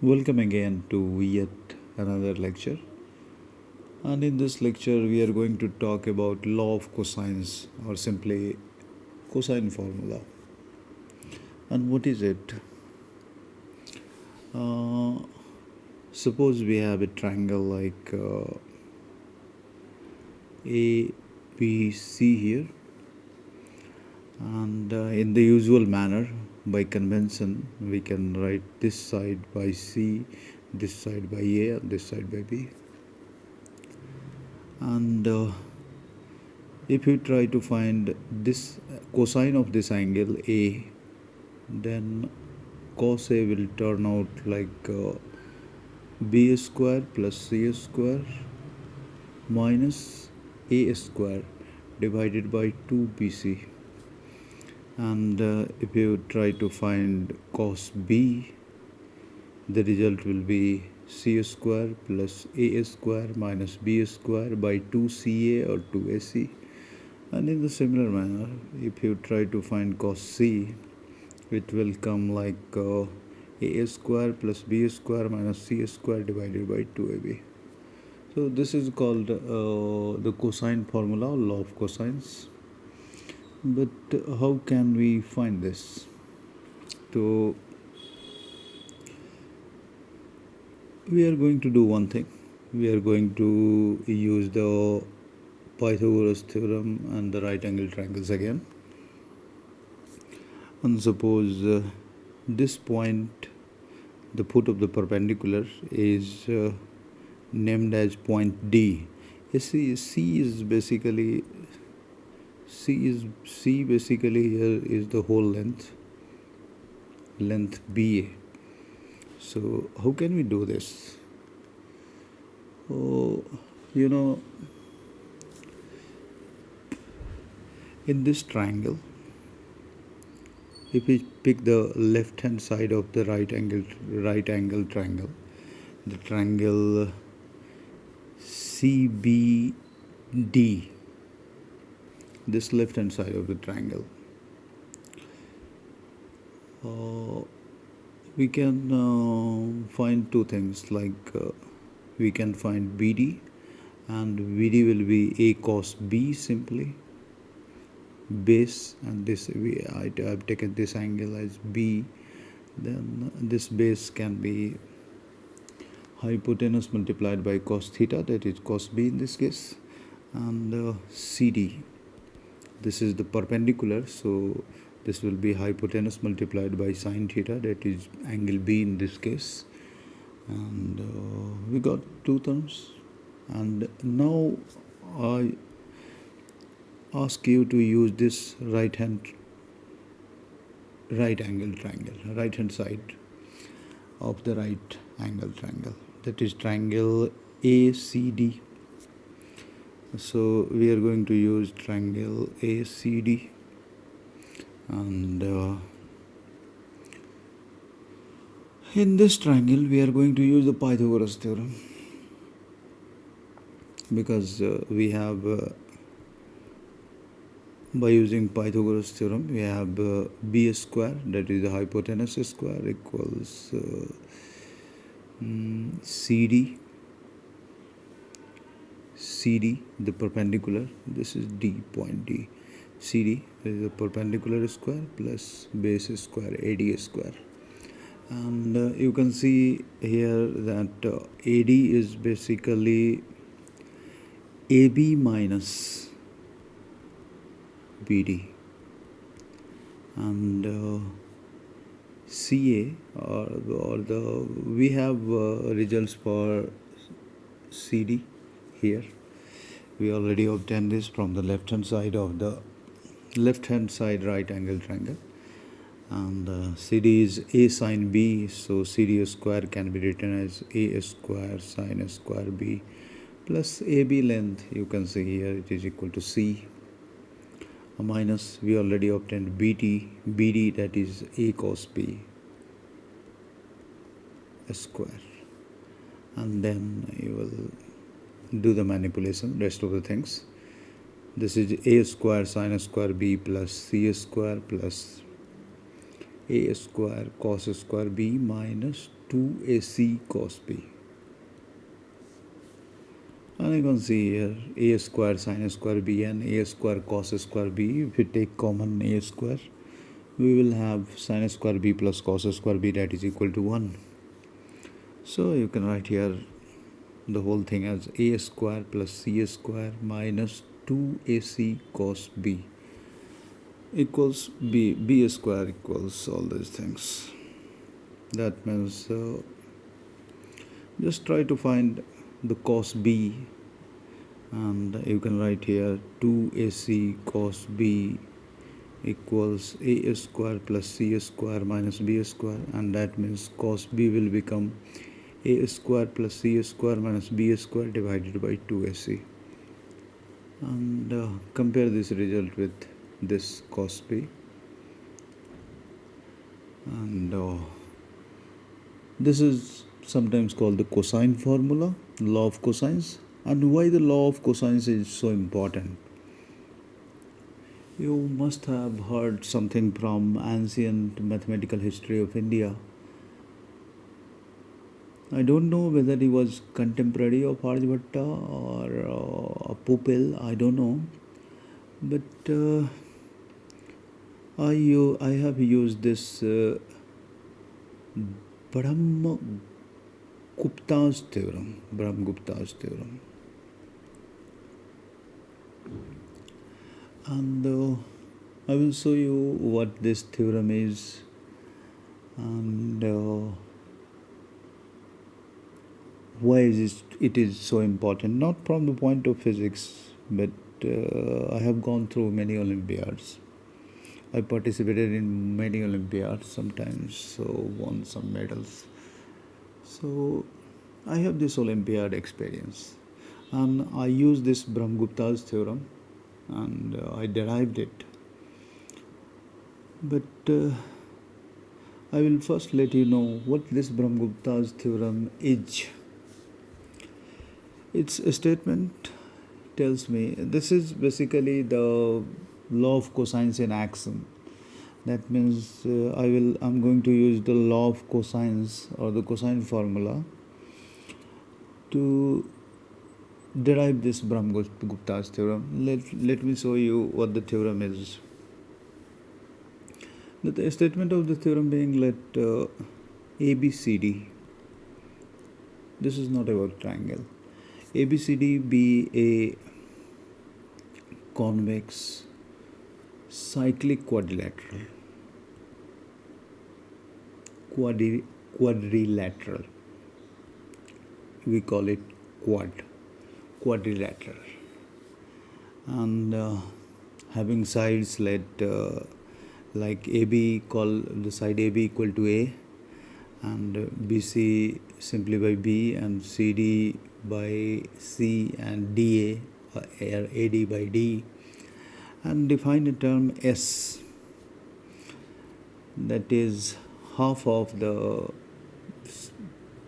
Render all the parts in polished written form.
Welcome again to yet another lecture. And in this lecture, we are going to talk about law of cosines or simply cosine formula. And what is it? Uh, Suppose we have a triangle like A, B, C here, and in the usual manner, by convention, we can write this side by C, this side by A, and this side by B. And if you try to find this cosine of this angle A, then cos A will turn out like B square plus C square minus A square divided by 2BC. And if you try to find cos B, the result will be C square plus A square minus B square by 2CA or 2AC. And in the similar manner, if you try to find cos C, it will come like A square plus B square minus C square divided by 2AB. So this is called the cosine formula, or law of cosines. But how can we find this? So we are going to do one thing. We are going to use the Pythagoras theorem and the right angle triangles again. And suppose this point, the foot of the perpendicular, is named as point D. C is basically here is the whole length BA. So how can we do this? Oh, in this triangle, if we pick the left hand side of the right angle triangle, the triangle CBD, this left hand side of the triangle, we can find two things, like we can find BD, and BD will be A cos B simply, base, and this I have taken this angle as B. Then this base can be hypotenuse multiplied by cos theta, that is cos B in this case, and CD, this is the perpendicular, so this will be hypotenuse multiplied by sin theta, that is angle B in this case. And we got two terms. And now I ask you to use this right angle triangle, right hand side of the right angle triangle, that is triangle ACD. So we are going to use triangle ACD, and in this triangle we are going to use the Pythagoras theorem, because we have by using Pythagoras theorem, we have B square, that is the hypotenuse square, equals CD, the perpendicular, this is D, point D, CD is the perpendicular square plus base square, AD square. And you can see here that AD is basically AB minus BD, and CA or the we have results for CD here. We already obtained this from the left hand side right angle triangle, and CD is A sin B, so CD square can be written as A square sin square B plus AB length, you can see here, it is equal to C, minus we already obtained BD, that is A cos B square, and then you will do the manipulation, rest of the things. This is A square sin square B plus C square plus A square cos square B minus 2ac cos b. And you can see here a square sin square b and a square cos square b. If we take common a square, we will have sin square b plus cos square b, that is equal to 1. So you can write here the whole thing as a square plus c square minus 2ac cos b equals b square equals all these things. That means just try to find the cos b, and you can write here 2ac cos b equals a square plus c square minus b square, and that means cos b will become a square plus c square minus b square divided by 2ac. And compare this result with this cos b, and this is sometimes called the cosine formula, law of cosines. And why the law of cosines is so important? You must have heard something from ancient mathematical history of India. I don't know whether he was contemporary of Aryabhatta or a pupil, I don't know. But I have used this Brahmagupta's theorem. And I will show you what this theorem is, and why it is so important. Not from the point of physics, but I have gone through many Olympiads. I participated in many Olympiads sometimes, so won some medals. So I have this Olympiad experience, and I use this Brahmagupta's theorem, and I derived it. But I will first let you know what this Brahmagupta's theorem is. Its statement tells me this is basically the law of cosines in action. That means I'm going to use the law of cosines or the cosine formula to derive this Brahmagupta's theorem. Let me show you what the theorem is. The statement of the theorem being, let ABCD, this is not about triangle, ABCD be a convex cyclic quadrilateral. Quadrilateral. We call it quadrilateral. And having sides, let like AB, call the side AB equal to A, and BC simply by B, and CD by C, and DA or AD by D, and define a term S, that is half of the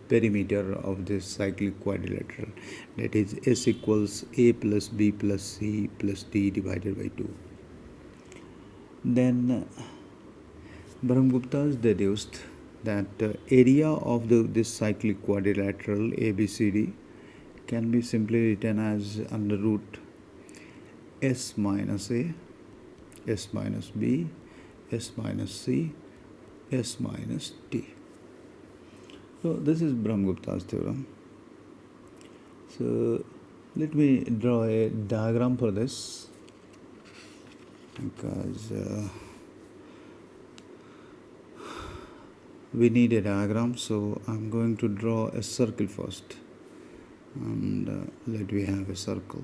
perimeter of this cyclic quadrilateral, that is S equals A plus B plus C plus D divided by 2. Then Brahmagupta deduced that area of this cyclic quadrilateral ABCD can be simply written as under root S minus A, S minus B, S minus C, S minus D. So this is Brahmagupta's theorem. So let me draw a diagram for this, because we need a diagram. So I'm going to draw a circle first, and let me have a circle,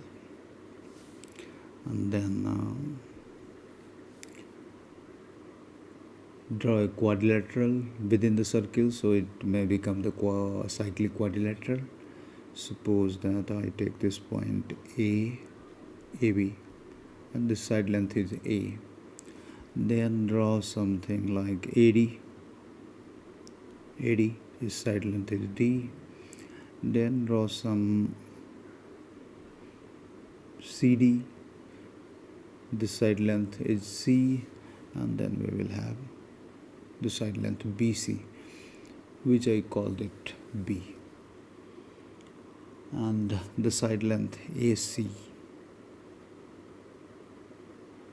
and then draw a quadrilateral within the circle, so it may become the cyclic quadrilateral. Suppose that I take this point AB, and this side length is A. Then draw something like AD, his side length is D. Then draw some CD, this side length is C, and then we will have the side length BC. which I called it B, and the side length AC.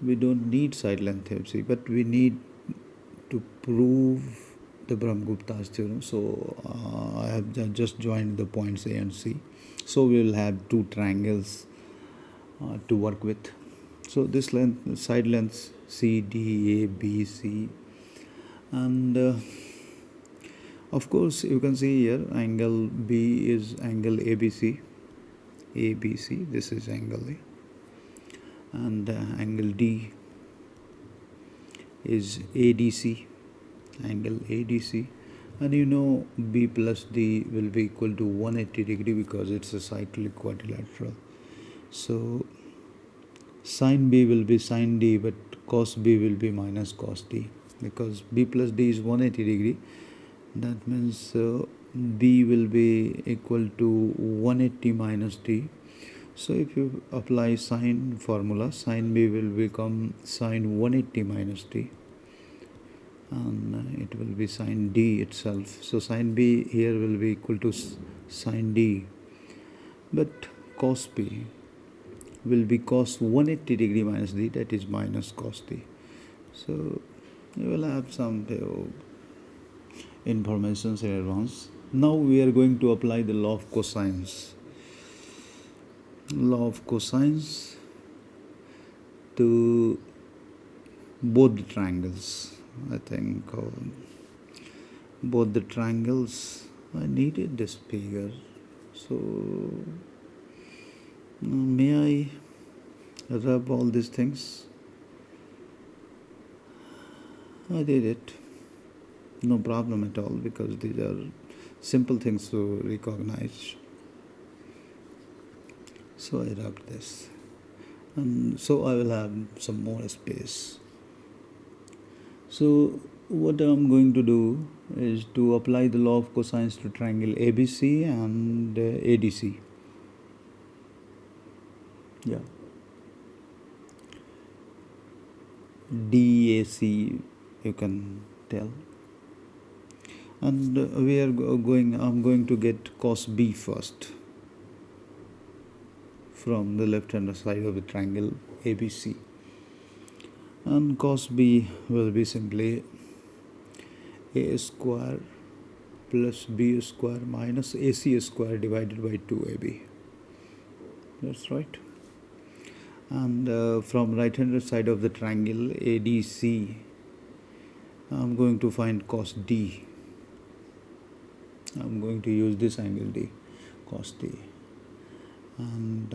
We don't need side length AC, but we need to prove the Brahmagupta's theorem. So I have just joined the points A and C. So we will have two triangles to work with. So this length, side lengths C, D, A, B, C, and of course you can see here angle B is angle ABC. ABC, this is angle A, and angle D is ADC, angle ADC, and you know B plus D will be equal to 180 degree because it's a cyclic quadrilateral. So sine B will be sine D, but cos B will be minus cos D, because B plus D is 180 degree. That means B will be equal to 180 minus D. So if you apply sine formula, sine B will become sine 180 minus D, and it will be sine D itself. So sine B here will be equal to sine D, but cos B will be cos 180 degree minus D, that is minus cos D. So you will have some informations in advance. Now we are going to apply the law of cosines. Law of cosines to both the triangles. I think both the triangles. I needed this figure, so may I rub all these things? I did it, no problem at all, because these are simple things to recognize. So I rubbed this, and so I will have some more space. So what I'm going to do is to apply the law of cosines to triangle ABC and ADC. Yeah. DAC, you can tell. And I'm going to get cos B first from the left hand side of the triangle ABC. And cos B will be simply A square plus B square minus AC square divided by 2AB. That's right. And from right hand side of the triangle ADC, I'm going to find cos D. I'm going to use this angle D, cos D, and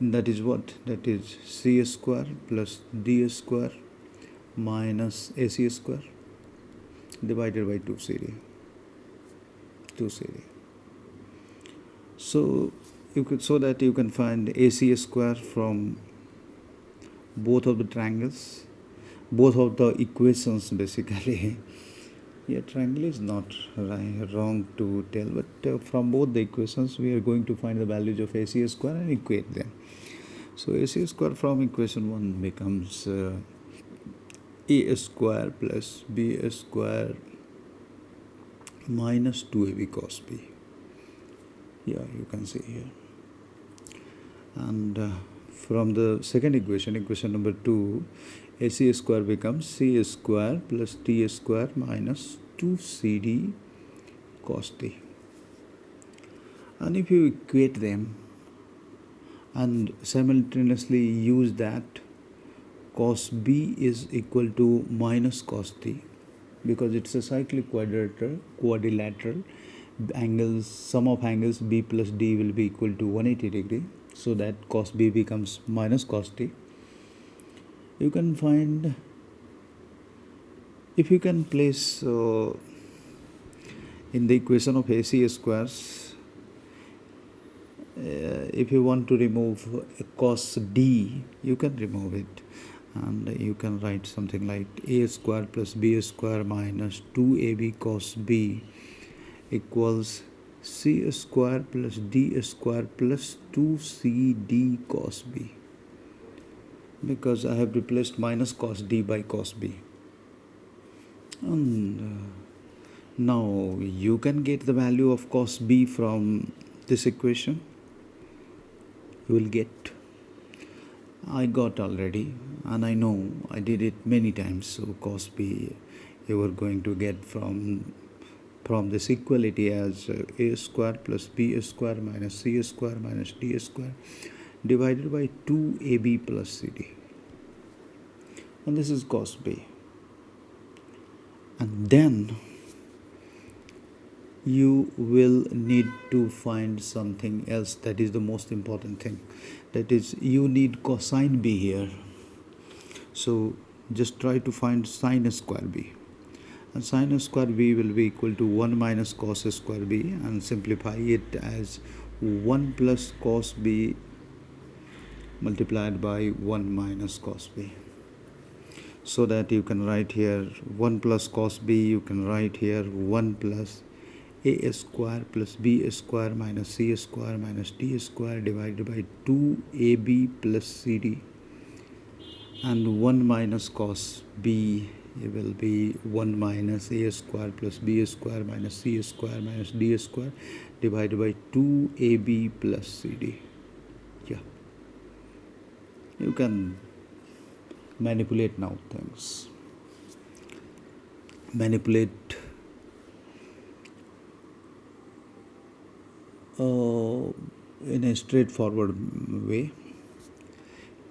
that is what? That is C square plus D square minus AC square divided by 2 CD. So that you can find AC square from both of the triangles, both of the equations basically. Yeah, triangle is not wrong to tell, but from both the equations we are going to find the values of AC square and equate them. So AC square from equation 1 becomes A square plus B square minus 2AB cos B. Yeah, you can see here. And from the second equation, equation number 2, AC square becomes C square plus D square minus 2CD cos D. And if you equate them and simultaneously use that, cos B is equal to minus cos D, because it's a cyclic quadrilateral. Angles, sum of angles B plus D will be equal to 180 degree. So that cos B becomes minus cos D. You can find, if you can place in the equation of AC squares, if you want to remove cos D, you can remove it, and you can write something like A square plus B square minus 2AB cos B equals C square plus D square plus 2CD cos B, because I have replaced minus cos D by cos B. And Now you can get the value of cos b from this equation. You will get, I got already, and I know I did it many times. So cos b you are going to get from this equality as a square plus b square minus c square minus d square divided by 2ab plus cd. And this is cos b. And then you will need to find something else. That is the most important thing. That is, you need cosine b here. So just try to find sine square b. And sine square b will be equal to 1 minus cos square b, and simplify it as 1 plus cos b multiplied by 1 minus cos b. So that you can write here 1 plus cos b, you can write here 1 plus a square plus b square minus c square minus d square divided by 2ab plus cd, and 1 minus cos b will be 1 minus a square plus b square minus c square minus d square divided by 2ab plus cd. Yeah, you can manipulate now things. Manipulate in a straightforward way.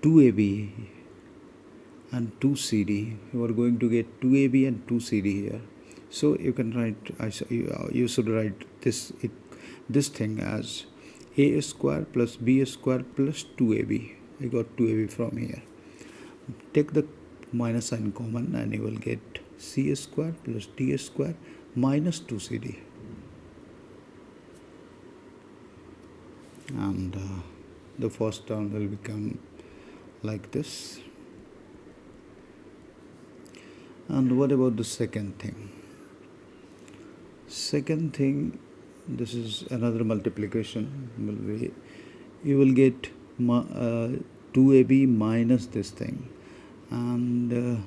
2ab and 2cd, you are going to get 2ab and 2cd here. So you can write, you should write this thing as a square plus b square plus 2ab. I got 2ab from here. Take the minus sign common and you will get c square plus d square minus 2cd. And the first term will become like this. And what about the second thing? Second thing, this is another multiplication. You will get 2ab minus this thing, and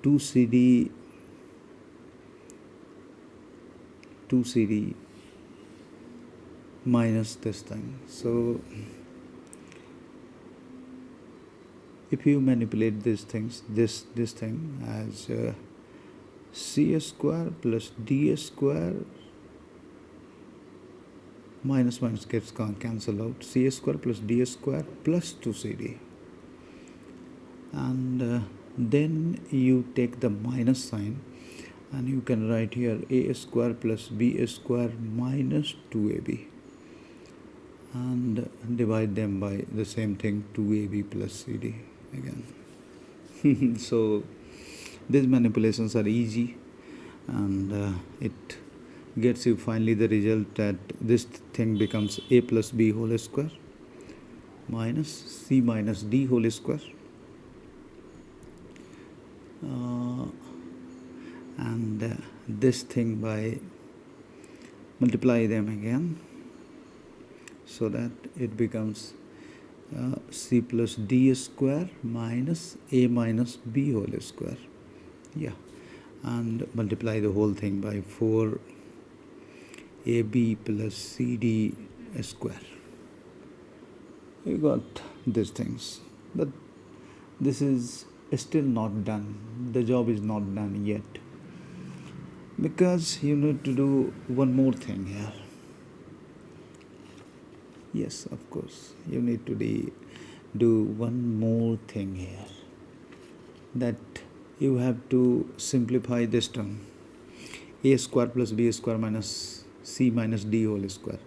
2cd minus this thing. So if you manipulate these things, this thing as c square plus d square, minus gets cancelled out, c square plus d square plus 2cd, and then you take the minus sign and you can write here a square plus b square minus 2ab, and divide them by the same thing, 2ab plus cd again. So these manipulations are easy, and it gets you finally the result that this thing becomes a plus b whole square minus c minus d whole square, and this thing by multiply them again, so that it becomes c plus d square minus a minus b whole square. Yeah, and multiply the whole thing by 4ab plus cd square. You got these things, but this is still not done. The job is not done yet, because you need to do one more thing here. Yes, of course, you need to do one more thing here, that you have to simplify this term, a square plus b square minus c minus d whole square,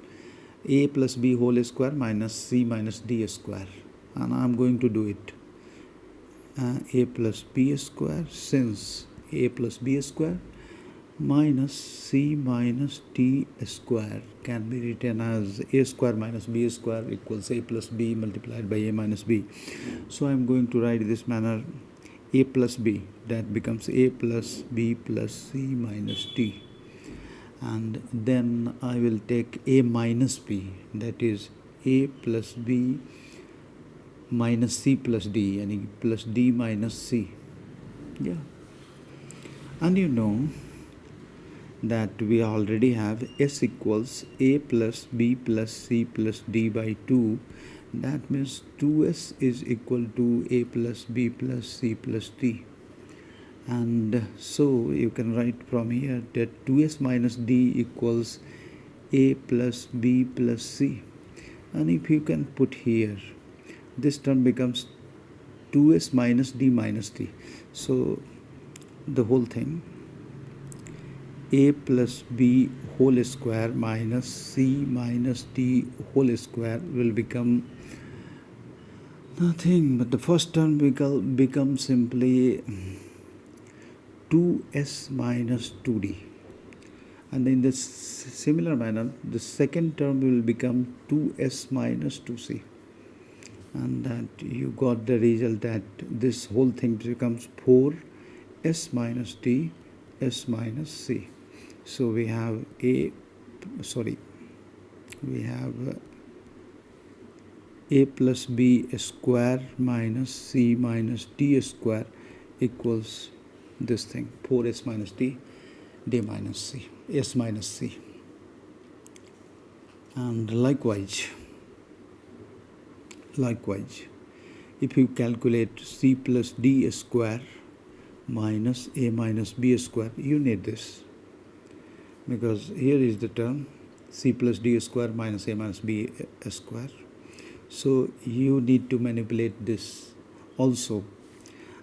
a plus b whole square minus c minus d square, and I am going to do it. A plus b square, since a plus b square minus c minus d square can be written as a square minus b square equals a plus b multiplied by a minus b. So I am going to write this manner, a plus b, that becomes a plus b plus c minus d, and then I will take a minus b, that is a plus b minus c plus d, and plus d minus c. Yeah, and you know that we already have S equals A plus B plus C plus D by 2. That means 2S is equal to A plus B plus C plus D. And so you can write from here that 2S minus D equals A plus B plus C. And if you can put here, this term becomes 2S minus D minus D. So the whole thing, A plus B whole square minus C minus D whole square will become nothing but the first term becomes simply 2S minus 2D. And in this similar manner, the second term will become 2S minus 2C. And that you got the result that this whole thing becomes 4S minus D, S minus C. So we have A plus B square minus C minus D square equals this thing, 4S minus D, D minus C, S minus C. And likewise, if you calculate C plus D square minus A minus B square, you need this, because here is the term C plus D square minus A minus B square. So you need to manipulate this also,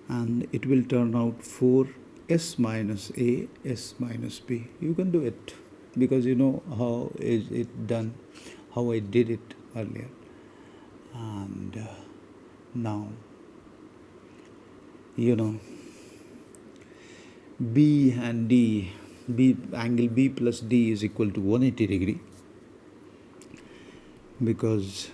and it will turn out 4S minus A, S minus B. You can do it because you know how is it done, how I did it earlier. And now you know B and D, angle B plus D is equal to 180 degree, because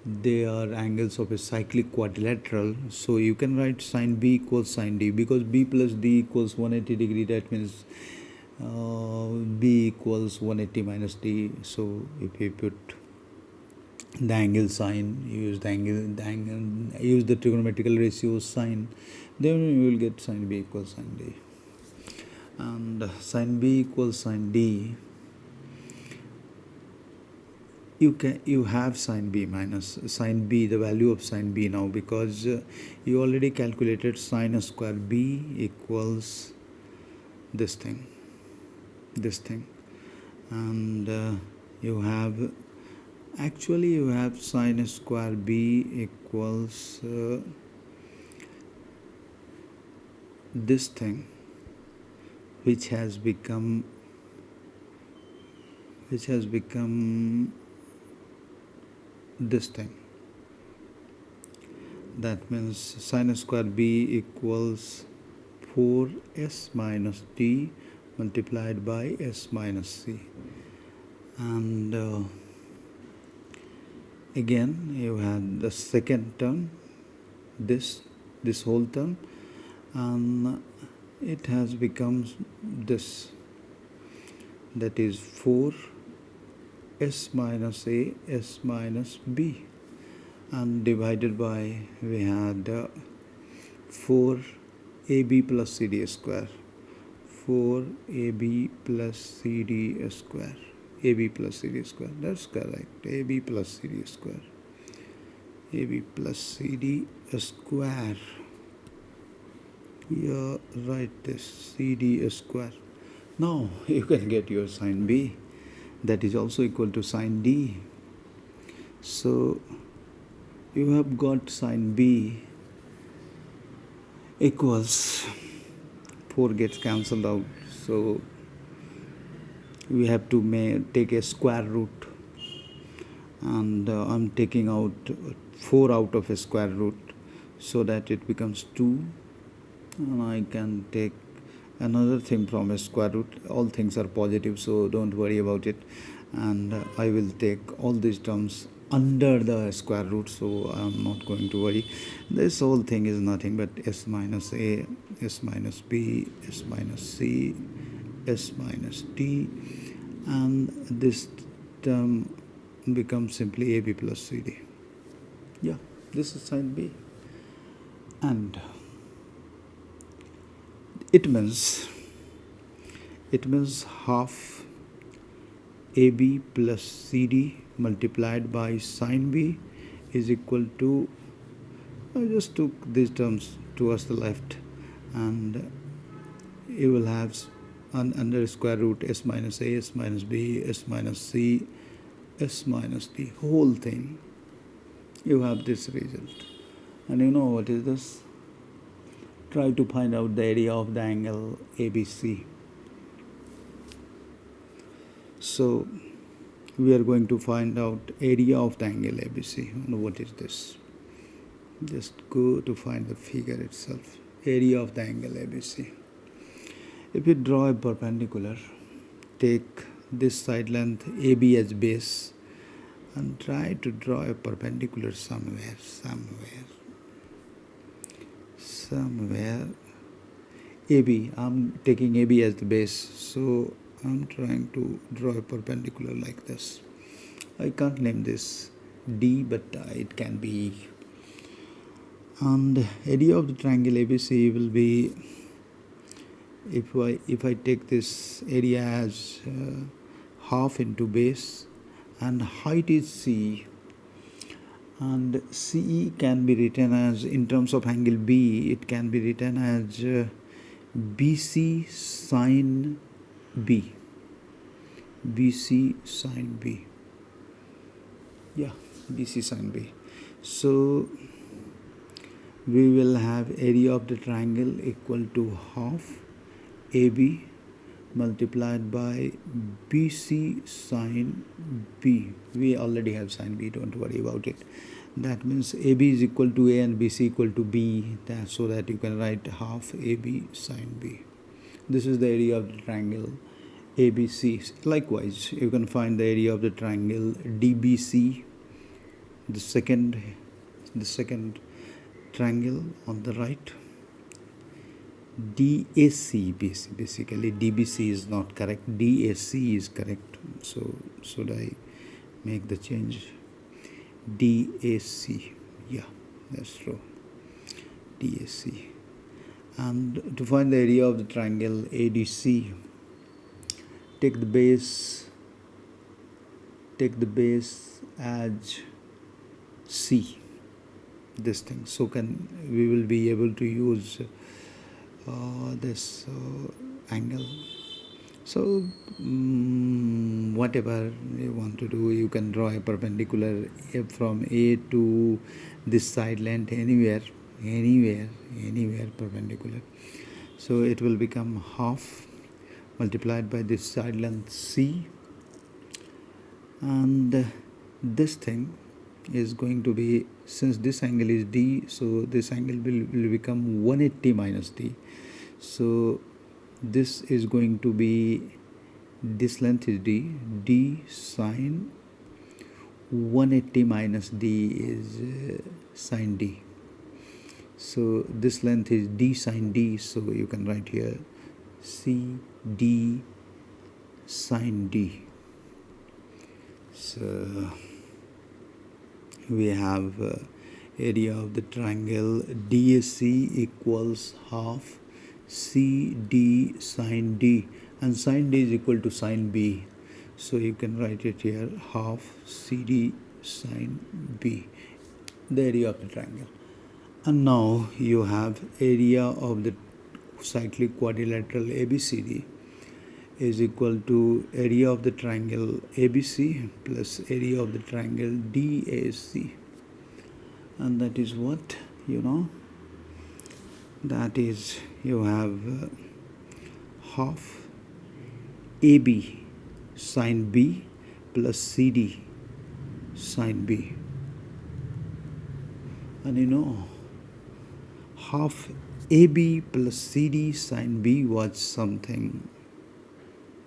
they are angles of a cyclic quadrilateral. So you can write sine B equals sine D, because B plus D equals 180 degree. That means B equals 180 minus D. So if you put the angle sine, use use the trigonometrical ratio sine, then you will get sine B equals sine D. And sine B equals sine D, you have sine B minus sine B, the value of sine B now, because you already calculated sine square B equals this thing, and you have sine square B equals this thing, which has become this thing. That means sine square B equals 4S minus D multiplied by S minus C. And again you have the second term, this whole term, and it has become this, that is 4S minus A, S minus B, and divided by, we had 4AB plus CD square, 4AB plus CD square, AB plus CD square, that's correct, AB plus CD square, AB plus CD square. Yeah, write this, CD square. Now you can get your sine B, that is also equal to sine D. So you have got sine B equals 4 gets cancelled out, so we have to take a square root, and I'm taking out 4 out of a square root, so that it becomes 2, and I can take another thing from a square root. All things are positive, so don't worry about it, and I will take all these terms under the square root, so I'm not going to worry. This whole thing is nothing but S minus A, S minus B, S minus C, S minus D, and this term becomes simply AB plus CD. Yeah, this is sine B, and it means It means half AB plus CD multiplied by sine B is equal to, I just took these terms towards the left, and you will have under square root s minus a, s minus b, s minus c, s minus d, whole thing. You have this result. And you know what is this? Try to find out the area of the angle ABC. So we are going to find out area of the angle ABC. And what is this? Just go to find the figure itself. Area of the angle ABC. If you draw a perpendicular, take this side length AB as base and try to draw a perpendicular somewhere. AB, I'm taking AB as the base, so I'm trying to draw a perpendicular like this. I can't name this D, but it can be. And area of the triangle ABC will be, if I take this area as half into base, and height is C, and CE can be written as, in terms of angle B, it can be written as BC sine B. BC sine B. Yeah, BC sine B. So we will have area of the triangle equal to half AB multiplied by BC sine B. We already have sine B, don't worry about it. That means AB is equal to A and BC equal to B, so that you can write half AB sine B. This is the area of the triangle ABC. Likewise, you can find the area of the triangle DBC, the second triangle on the right. DAC, basically DBC is not correct, DAC is correct. So should I make the change? DAC, yeah, that's true, DAC. And to find the area of the triangle ADC, take the base as C, this thing. So we will be able to use this angle. So whatever you want to do, you can draw a perpendicular from A to this side length, anywhere perpendicular. So it will become half multiplied by this side length C, and this thing is going to be, since this angle is D, so this angle will become 180 minus D. So this is going to be, this length is D sine 180 minus D is sine D. So this length is D sine D, so you can write here C D sine D. So we have area of the triangle DAC equals half CD sine D, and sine D is equal to sine B, so you can write it here, half CD sine B, the area of the triangle. And now you have area of the cyclic quadrilateral ABCD is equal to area of the triangle ABC plus area of the triangle DAC, and that is what, that is, you have half AB sine B plus CD sine B, and half AB plus CD sine B was something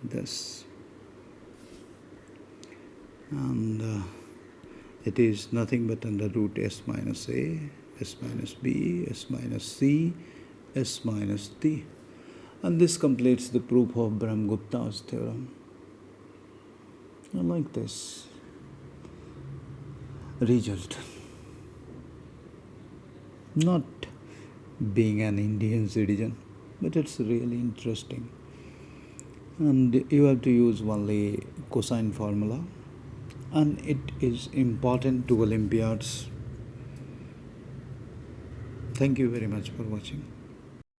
this, and it is nothing but under root s minus a, s minus b, s minus c, s minus d. And this completes the proof of Brahmagupta's theorem. I like this result. Not being an Indian citizen, but it's really interesting. and you have to use only cosine formula, and it is important to Olympiads. Thank you very much for watching.